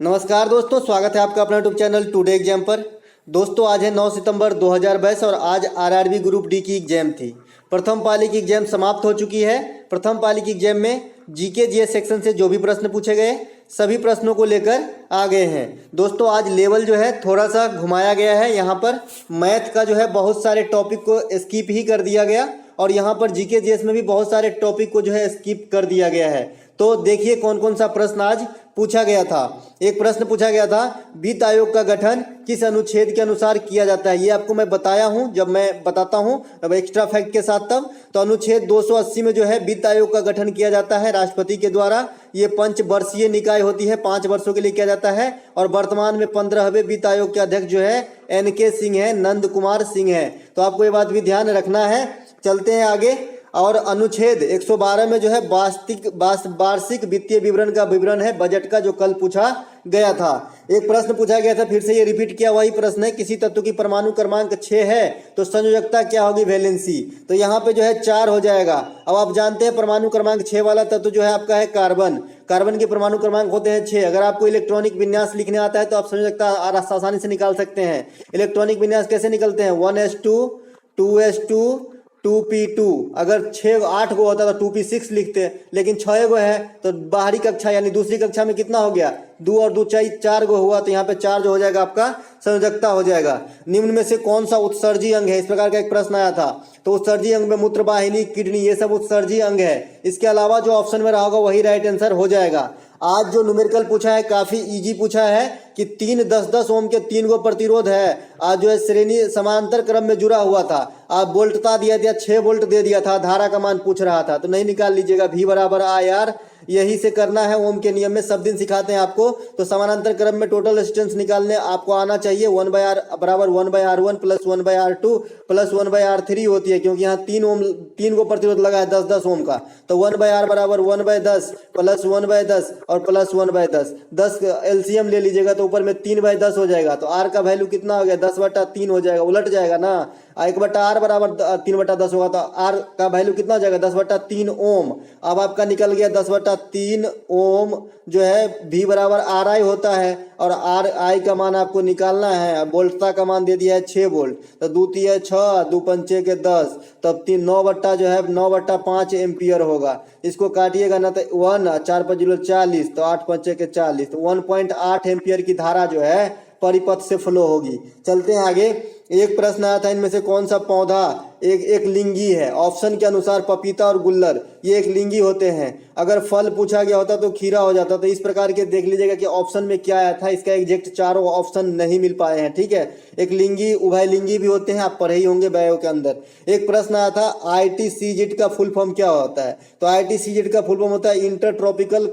नमस्कार दोस्तों, स्वागत है आपका अपना यूट्यूब चैनल टुडे एग्जाम पर। दोस्तों आज है 9 सितंबर 2022 और आज आरआरबी ग्रुप डी की एग्जाम थी। प्रथम पाली की एग्जाम समाप्त हो चुकी है। प्रथम पाली की एग्जाम में जीके जीएस सेक्शन से जो भी प्रश्न पूछे गए सभी प्रश्नों को लेकर आ गए हैं। दोस्तों आज लेवल जो है थोड़ा सा घुमाया गया है। यहाँ पर मैथ का जो है बहुत सारे टॉपिक को स्किप ही कर दिया गया और यहाँ पर जीके जीएस में भी बहुत सारे टॉपिक को जो है स्किप कर दिया गया है। तो देखिए कौन कौन सा प्रश्न आज पूछा गया था। एक प्रश्न पूछा गया था, वित्त आयोग का गठन किस अनुच्छेद के अनुसार किया जाता है। ये आपको मैं बताया हूं, जब मैं बताता हूं अब एक्स्ट्रा फैक्ट के साथ तब। तो अनुच्छेद 280 में जो है वित्त आयोग का गठन किया जाता है राष्ट्रपति के द्वारा। ये पंचवर्षीय निकाय होती है, 5 वर्षों के लिए किया जाता है और वर्तमान में 15वें वित्त आयोग के अध्यक्ष जो है NK सिंह है, नंद कुमार सिंह है। तो आपको ये बात भी ध्यान रखना है। चलते हैं आगे। और अनुच्छेद 112 में जो है वार्षिक वित्तीय विवरण का विवरण है बजट का, जो कल पूछा गया था। एक प्रश्न पूछा गया था, फिर से ये रिपीट किया वही प्रश्न है, किसी तत्व की परमाणु क्रमांक 6 है तो संयोजकता क्या होगी, वैलेंसी। तो यहाँ पे जो है 4 हो जाएगा। अब आप जानते हैं परमाणु क्रमांक 6 वाला तत्व जो है आपका है कार्बन। कार्बन के परमाणु क्रमांक होते हैं 6। अगर आपको इलेक्ट्रॉनिक विन्यास लिखने आता है तो आप संयोजकता आसानी से निकाल सकते हैं। इलेक्ट्रॉनिक विन्यास कैसे निकलते हैं, 1s2 2s2 2p2। अगर 8 गो होता तो 2p6 लिखते, लेकिन 6 गो है तो बाहरी कक्षा यानी दूसरी कक्षा में कितना हो गया, 2 और 2 4 गो हुआ, तो यहाँ पे 4 जो हो जाएगा आपका संयोजकता हो जाएगा। निम्न में से कौन सा उत्सर्जी अंग है, इस प्रकार का एक प्रश्न आया था। तो उत्सर्जी अंग में मूत्र वाहिनी, किडनी, ये सब उत्सर्जी अंग है। इसके अलावा जो ऑप्शन में रहा होगा वही राइट आंसर हो जाएगा। आज जो न्यूमेरिकल पूछा है काफी इजी पूछा है कि 3 10-10 ओम के 3 गो प्रतिरोध है। आज जो है श्रेणी समांतर क्रम में जुड़ा हुआ था। आप वोल्टता दिया 6 वोल्ट दे दिया था, धारा का मान पूछ रहा था तो नहीं निकाल लीजिएगा। V बराबर IR यही से करना है, ओम के नियम में सब दिन सिखाते हैं आपको। तो समानांतर क्रम में टोटल रेजिस्टेंस निकालने आपको आना चाहिए। 1/R बराबर 1/R1 plus 1/R2 plus 1/R3 होती है, क्योंकि यहाँ 3 गो प्रतिरोध लगा है 10-10 ओम का। तो 1/R बराबर 1/10 प्लस 1/10 और प्लस 1/10। 10 LCM ले लीजिएगा तो ऊपर में 3/10 हो जाएगा। तो R का वैल्यू कितना हो गया, 10/3 हो जाएगा, उलट जाएगा ना। 1/R बराबर 3/10 होगा तो R का वैल्यू कितना हो जाएगा, 10/3 ओम। अब आपका निकल गया 10/3 ओम जो है V बराबर RI होता है और RI का मान आपको निकालना है। वोल्टता का मान दे दिया है 6 वोल्ट। तो 2 3 6 2 5 के 10, तब 9/5 एम्पियर होगा। इसको काटिएगा ना तो 1 4 5 40, तो 8 5 के 40, तो 1.8 एम्पियर की धारा जो है परिपथ से फ्लो होगी। चलते हैं आगे। एक प्रश्न आया था, इनमें से कौन सा पौधा एक लिंगी है। ऑप्शन के अनुसार पपीता और गुल्लर ये एक लिंगी होते हैं। अगर फल पूछा गया होता तो खीरा हो जाता। तो इस प्रकार के देख लीजिएगा कि ऑप्शन में क्या आया था। इसका एग्जैक्ट चारों ऑप्शन नहीं मिल पाए हैं, ठीक है। एक लिंगी उभय लिंगी भी होते हैं, आप पढ़े ही होंगे बायो के अंदर। एक प्रश्न आया था, ITCZ का फुल फॉर्म क्या होता है। तो ITCZ का फुल फॉर्म होता है इंटर ट्रॉपिकल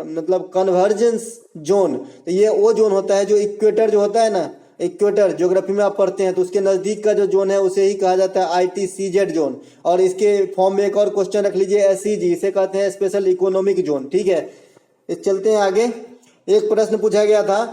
मतलब कन्वर्जेंस जोन। तो ये वो जोन होता है जो इक्वेटर जो होता है ना, इक्वेटर ज्योग्राफी में आप पढ़ते हैं तो उसके नजदीक का जो जोन है उसे ही कहा जाता है ITCZ जोन। और इसके फॉर्म में एक और क्वेश्चन रख लीजिए, SEG, इसे कहते हैं स्पेशल इकोनॉमिक जोन, ठीक है। चलते हैं आगे। एक प्रश्न पूछा गया था,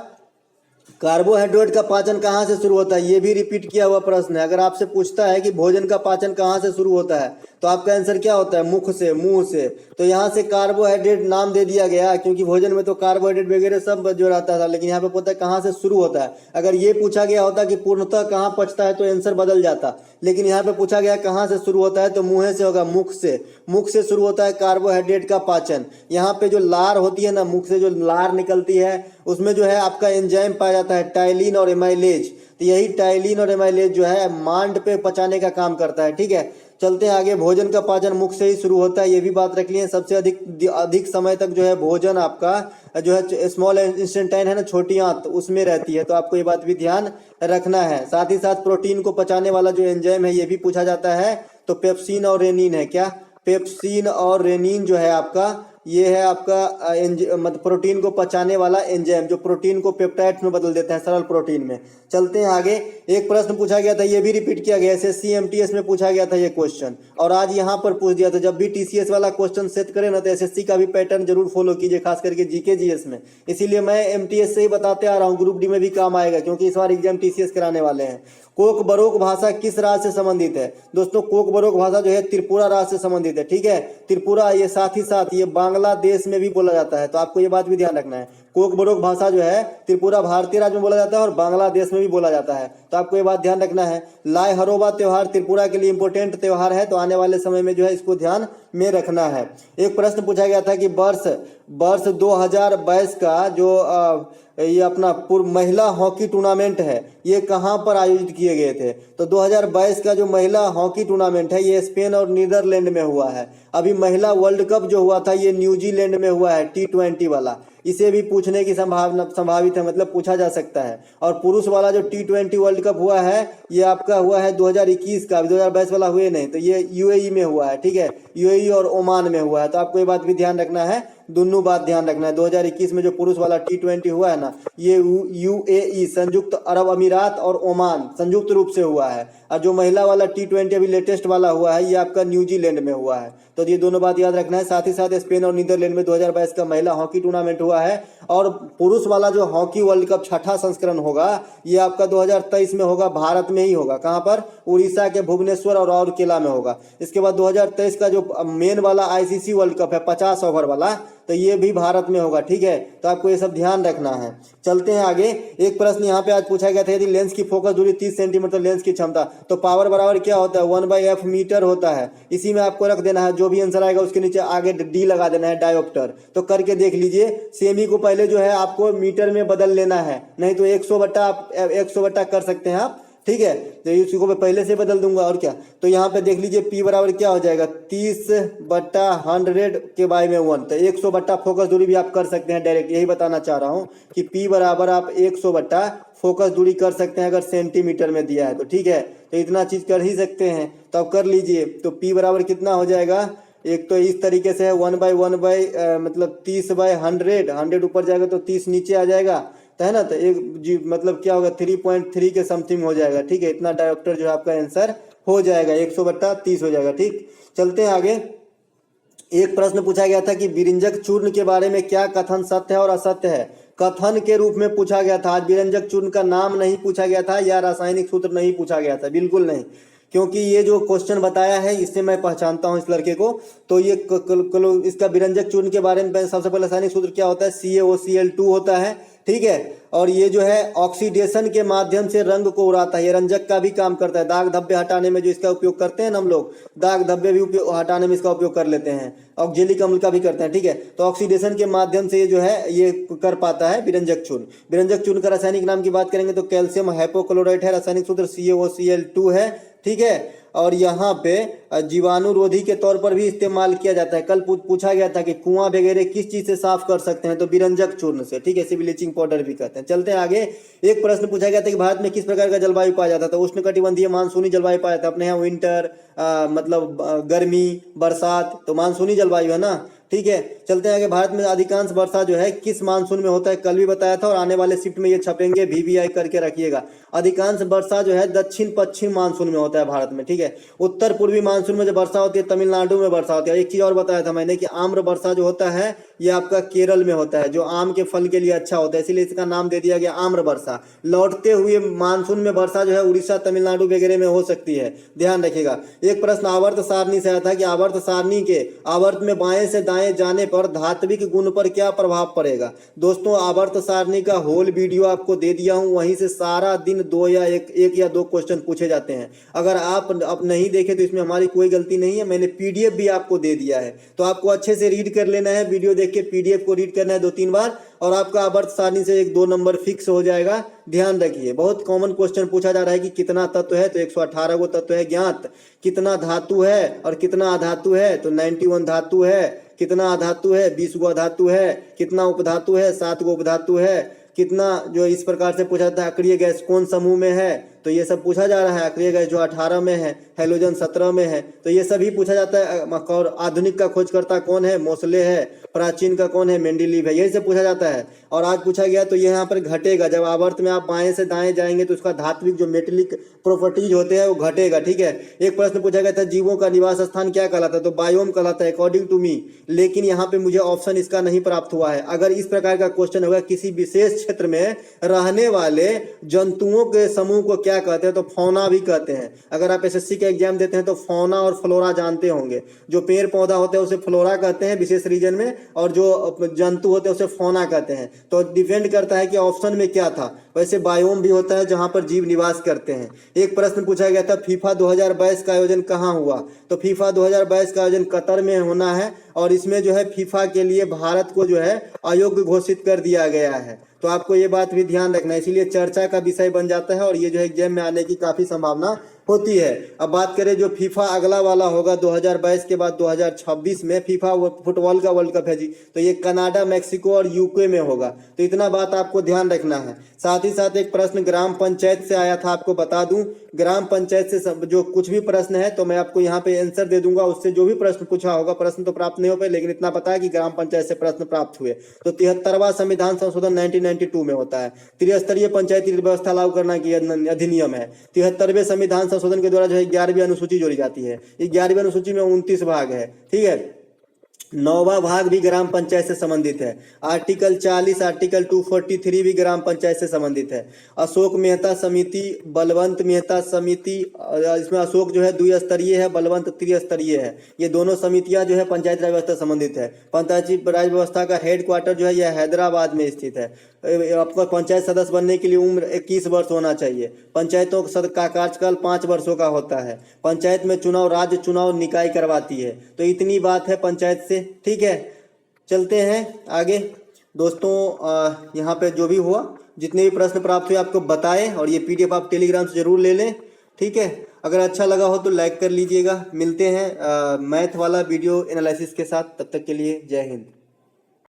कार्बोहाइड्रेट का पाचन कहाँ से शुरू होता है। ये भी रिपीट किया हुआ प्रश्न है। अगर आपसे पूछता है कि भोजन का पाचन कहाँ से शुरू होता है तो आपका आंसर क्या होता है, मुख से, मुंह से। तो यहाँ से कार्बोहाइड्रेट नाम दे दिया गया क्योंकि भोजन में तो कार्बोहाइड्रेट वगैरह सब जो रहता था, लेकिन यहाँ पे पता है कहाँ से शुरू होता है। अगर ये पूछा गया होता कि पूर्णतः कहाँ पचता है तो आंसर बदल जाता, लेकिन यहाँ पे पूछा गया कहाँ से शुरू होता है तो मुंह से होगा, मुख से। मुख से शुरू होता है कार्बोहाइड्रेट का पाचन। यहाँ पे जो लार होती है ना, मुख से जो लार निकलती है उसमें जो है आपका एंजाइम पाया जाता है, टाइलिन और एमाइलेज। तो यही टाइलिन और एमाइलेज जो है मांड पे पचाने का काम करता है, ठीक है। चलते हैं आगे। भोजन का पाचन मुख से ही शुरू होता है, ये भी बात रख लिए। सबसे अधिक समय तक जो है भोजन आपका जो है स्मॉल इंस्टेंटाइन है ना, छोटी आंत, उसमें रहती है। तो आपको ये बात भी ध्यान रखना है। साथ ही साथ प्रोटीन को पचाने वाला जो एंजाइम है ये भी पूछा जाता है। तो पेप्सिन और रेनिन है, क्या पेप्सिन और रेनिन जो है आपका, ये है आपका मतलब प्रोटीन को पचाने वाला एंजाइम जो प्रोटीन को पेप्टाइड्स में बदल देते हैं, सरल प्रोटीन में। चलते हैं आगे। एक प्रश्न पूछा गया था, ये भी रिपीट किया गया, SSC MTS में पूछा गया था ये क्वेश्चन और आज यहाँ पर पूछ दिया था। जब भी TCS वाला क्वेश्चन सेट करें ना तो SSC का भी पैटर्न जरूर फॉलो कीजिए, खास करके जीके जीएस में। इसीलिए मैं MTS से ही बताते आ रहा हूँ, ग्रुप डी में भी काम आएगा क्योंकि इस बार एग्जाम TCS कराने वाले हैं। कोक बरोक भाषा किस राज्य से संबंधित है। दोस्तों कोक बरोक भाषा जो है त्रिपुरा राज्य से संबंधित है, ठीक है। त्रिपुरा ये साथ ही साथ ये बांग्लादेश में भी बोला जाता है, तो आपको ये बात भी ध्यान रखना है। कोकबोरोक भाषा जो है त्रिपुरा भारतीय राज्य में बोला जाता है और बांग्लादेश में भी बोला जाता है। तो आपको ये बात ध्यान रखना है। लाई हरोबा त्यौहार त्रिपुरा के लिए इंपॉर्टेंट त्यौहार है, तो आने वाले समय में जो है इसको ध्यान में रखना है। एक प्रश्न पूछा गया था कि वर्ष 2022 का जो ये अपना महिला हॉकी टूर्नामेंट है ये कहाँ पर आयोजित किए गए थे। तो 2022 का जो महिला हॉकी टूर्नामेंट है ये स्पेन और नीदरलैंड में हुआ है। अभी महिला वर्ल्ड कप जो हुआ था ये न्यूजीलैंड में हुआ है, T20 वाला। इसे भी पूछने की संभावित है, मतलब पूछा जा सकता है। और पुरुष वाला जो T20 वर्ल्ड कप हुआ है ये आपका हुआ है 2021 का, अभी 2022 वाला हुए नहीं, तो ये UAE में हुआ है, ठीक है, UAE और ओमान में हुआ है। तो आपको ये बात भी ध्यान रखना है, दोनों बात ध्यान रखना है। 2021 में जो पुरुष वाला T20 हुआ है ना ये UAE संयुक्त अरब अमीरात और ओमान संयुक्त रूप से हुआ है, और जो महिला वाला T20 अभी लेटेस्ट वाला हुआ है ये आपका न्यूजीलैंड में हुआ है। तो ये दोनों बात याद रखना है। साथ ही साथ स्पेन और नीदरलैंड में 2022 का महिला हॉकी टूर्नामेंट हुआ है। और पुरुष वाला जो हॉकी वर्ल्ड कप छठा संस्करण होगा ये आपका 2023 में होगा, भारत में ही होगा। कहाँ पर? उड़ीसा के भुवनेश्वर और राउरकेला में होगा। इसके बाद 2023 का जो मेन वाला ICC वर्ल्ड कप है 50 ओवर वाला, तो ये भी भारत में होगा, ठीक है। तो आपको ये सब ध्यान रखना है। चलते हैं आगे। एक प्रश्न यहाँ पे आज पूछा गया था, यदि लेंस की फोकस दूरी 30 सेंटीमीटर लेंस की क्षमता, तो पावर बराबर क्या होता है? 1/f मीटर होता है। इसी में आपको रख देना है, जो भी आंसर आएगा उसके नीचे आगे D लगा देना है, डायोप्टर। तो करके देख लीजिए। सेमी को पहले जो है आपको मीटर में बदल लेना है, नहीं तो 100/100 कर सकते हैं आप, ठीक है। तो इसको मैं पहले से बदल दूंगा और क्या। तो यहाँ पे देख लीजिए P बराबर क्या हो जाएगा? 30/100 के बाय में 1। तो 100 फोकस दूरी भी आप कर सकते हैं डायरेक्ट। यही बताना चाह रहा हूँ कि P बराबर आप 100 फोकस दूरी कर सकते हैं अगर सेंटीमीटर में दिया है तो, ठीक है। तो इतना चीज कर ही सकते हैं, तो आप कर लीजिए। तो P बराबर कितना हो जाएगा? एक तो इस तरीके से है 1/1 मतलब 30/100, 100 ऊपर जाएगा तो 30 नीचे आ जाएगा, तो है ना। तो एक जी मतलब क्या होगा? 3.3 के समथिंग हो जाएगा, ठीक है। इतना डायोप्टर जो आपका आंसर हो जाएगा, 100/30 हो जाएगा, ठीक। चलते हैं आगे। एक प्रश्न पूछा गया था कि बिरिंजक चूर्ण के बारे में क्या कथन सत्य है और असत्य है। कथन के रूप में पूछा गया था। आज बिरिंजक चूर्ण का नाम नहीं पूछा गया था या रासायनिक सूत्र नहीं पूछा गया था, बिल्कुल नहीं, क्योंकि ये जो क्वेश्चन बताया है इससे मैं पहचानता हूं इस लड़के को। तो ये इसका बिरंजक चूर्ण के बारे में सबसे पहले रासायनिक सूत्र क्या होता है? CaOCl2 होता है, ठीक है। और ये जो है ऑक्सीडेशन के माध्यम से रंग को उड़ाता है, ये रंजक का भी काम करता है। दाग धब्बे हटाने में जो इसका उपयोग करते हैं ना हम लोग, दाग धब्बे भी हटाने में इसका उपयोग कर लेते हैं। ऑक्जेलिक अम्ल का भी करते हैं, ठीक है। तो ऑक्सीडेशन के माध्यम से ये जो है ये कर पाता है बिरंजक चूर्ण। बिरंजक चूर्ण का रासायनिक नाम की बात करेंगे तो कैल्शियम हाइपोक्लोराइड है, रासायनिक सूत्र CaOCl2 है, ठीक है। और यहाँ पे जीवाणुरोधी के तौर पर भी इस्तेमाल किया जाता है। कल पूछा गया था कि कुआं वगैरह किस चीज से साफ कर सकते हैं, तो बिरंजक चूर्ण से, ठीक है। इसे ब्लीचिंग पाउडर भी कहते हैं। चलते हैं आगे। एक प्रश्न पूछा गया था कि भारत में किस प्रकार का जलवायु पाया जाता है, तो उष्णकटिबंधीय मानसूनी जलवायु पाया जाता है। अपने यहाँ विंटर मतलब गर्मी बरसात, तो मानसूनी जलवायु है ना, ठीक है। चलते हैं आगे। भारत में अधिकांश वर्षा जो है किस मानसून में होता है, कल भी बताया था और आने वाले शिफ्ट में ये छपेंगे, VVI करके रखिएगा। अधिकांश वर्षा जो है दक्षिण पश्चिम मानसून में होता है भारत में, ठीक है। उत्तर पूर्वी मानसून में जो वर्षा होती है तमिलनाडु में वर्षा होती है। एक चीज और बताया था मैंने कि आम्र वर्षा जो होता है ये आपका केरल में होता है, जो आम के फल के लिए अच्छा होता है, इसीलिए इसका नाम दे दिया गया आम्र वर्षा। लौटते हुए मानसून में वर्षा जो है उड़ीसा तमिलनाडु वगैरह में हो सकती है, ध्यान रखिएगा। एक प्रश्न आवर्त सारणी से आया था कि आवर्त सारणी के आवर्त में बाएं से दाएं जाने पर धात्विक गुण पर क्या प्रभाव पड़ेगा। दोस्तों आवर्त सारणी का होल वीडियो आपको दे दिया हूं, वहीं से सारा दिन एक या दो क्वेश्चन पूछे जाते हैं। अगर आप अब नहीं देखे तो इसमें हमारी कोई गलती नहीं है, मैंने PDF भी आपको दे दिया है, तो आपको अच्छे से रीड कर लेना है। वीडियो देख के PDF को रीड करना है 2-3 बार और आपका आवर्त सारणी से 1-2 नंबर फिक्स हो जाएगा। ध्यान रखिए, बहुत कॉमन क्वेश्चन पूछा जा रहा है कि कितना तत्व है, तो 118 गो तत्व है ज्ञात। कितना धातु है और कितना अधातु है, तो 91 धातु है। कितना अधातु है, 20 गो अधातु है। कितना उपधातु है, 7 गो उपधातु है। कितना जो इस प्रकार से पूछा जाता है अक्रिय गैस कौन समूह में है, तो ये सब पूछा जा रहा है। अक्रिय गैस जो 18 में है, हैलोजन 17 में है, तो ये सभी पूछा जाता है। और आधुनिक का खोजकर्ता कौन है, मोसले है। प्राचीन का कौन है, मेंडेलीव है। यही सब पूछा जाता है। और आज पूछा गया तो ये यहाँ पर घटेगा, जब आवर्त में आप बाएं से दाएं जाएंगे तो उसका धात्विक जो मेटेलिक प्रॉपर्टीज होते हैं वो घटेगा, ठीक है। एक प्रश्न पूछा गया था जीवों का निवास स्थान क्या कहलाता है, तो बायोम कहलाता है अकॉर्डिंग टू मी, लेकिन यहाँ पे मुझे ऑप्शन इसका नहीं प्राप्त हुआ है। अगर इस प्रकार का क्वेश्चन होगा किसी विशेष क्षेत्र में रहने वाले जंतुओं के समूह को क्या कहते हैं, तो फौना भी कहते हैं। अगर आप SSC का एग्जाम देते हैं तो फौना और फ्लोरा जानते होंगे। जो पेड़ पौधा होते हैं उसे फ्लोरा कहते हैं विशेष रीजन में, और जो जंतु होते हैं उसे फौना कहते हैं। तो डिपेंड करता है कि ऑप्शन में क्या था। वैसे बायोम भी होता है जहां पर जीव निवास करते हैं। एक प्रश्न पूछा गया था फीफा 2022 का आयोजन कहाँ हुआ, तो फीफा 2022 का आयोजन कतर में होना है और इसमें जो है फीफा के लिए भारत को जो है अयोग्य घोषित कर दिया गया है। तो आपको ये बात भी ध्यान रखना है, इसीलिए चर्चा का विषय बन जाता है और ये जो है एग्जाम में आने की काफी संभावना होती है। अब बात करें जो फीफा अगला वाला होगा 2022 के बाद 2026 में फीफा फुटबॉल का वर्ल्ड कप है जी, तो ये कनाडा, मैक्सिको और यूके में होगा। तो इतना बात आपको ध्यान रखना है। साथ ही साथ एक प्रश्न ग्राम पंचायत से आया था, आपको बता दूं ग्राम पंचायत से जो कुछ भी प्रश्न है तो मैं आपको यहाँ पे आंसर दे दूंगा, उससे जो भी प्रश्न पूछा होगा, प्रश्न तो प्राप्त नहीं हो पाए लेकिन इतना पता है कि ग्राम पंचायत से प्रश्न प्राप्त हुए। तो 73वां संविधान संशोधन 1992 में होता है। त्रिस्तरीय पंचायती व्यवस्था लागू करना की अधिनियम है। 73वें संविधान संशोधन के द्वारा जो है 11वीं अनुसूची जोड़ी जाती है। 11वीं अनुसूची में 29 भाग है, ठीक है। 9वां भाग भी ग्राम पंचायत से संबंधित है। आर्टिकल 40, आर्टिकल 243 भी ग्राम पंचायत से संबंधित है। अशोक मेहता समिति, बलवंत मेहता समिति, इसमें अशोक जो है द्विस्तरीय है, बलवंत त्रिस्तरीय है। ये दोनों समितियां जो है पंचायत राज व्यवस्था संबंधित है। पंचायती राज व्यवस्था का हेडक्वार्टर जो है यह हैदराबाद में स्थित है। आपको पंचायत सदस्य बनने के लिए उम्र 21 वर्ष होना चाहिए। पंचायतों का कार्यकाल 5 वर्षों का होता है। पंचायत में चुनाव राज्य चुनाव निकाय करवाती है। तो इतनी बात है पंचायत से, ठीक है। चलते हैं आगे दोस्तों। यहाँ पे जो भी हुआ, जितने भी प्रश्न प्राप्त हुए आपको बताएं और ये PDF आप टेलीग्राम से जरूर ले लें, ठीक है। अगर अच्छा लगा हो तो लाइक कर लीजिएगा। मिलते हैं मैथ वाला वीडियो एनालिसिस के साथ, तब तक के लिए जय हिंद।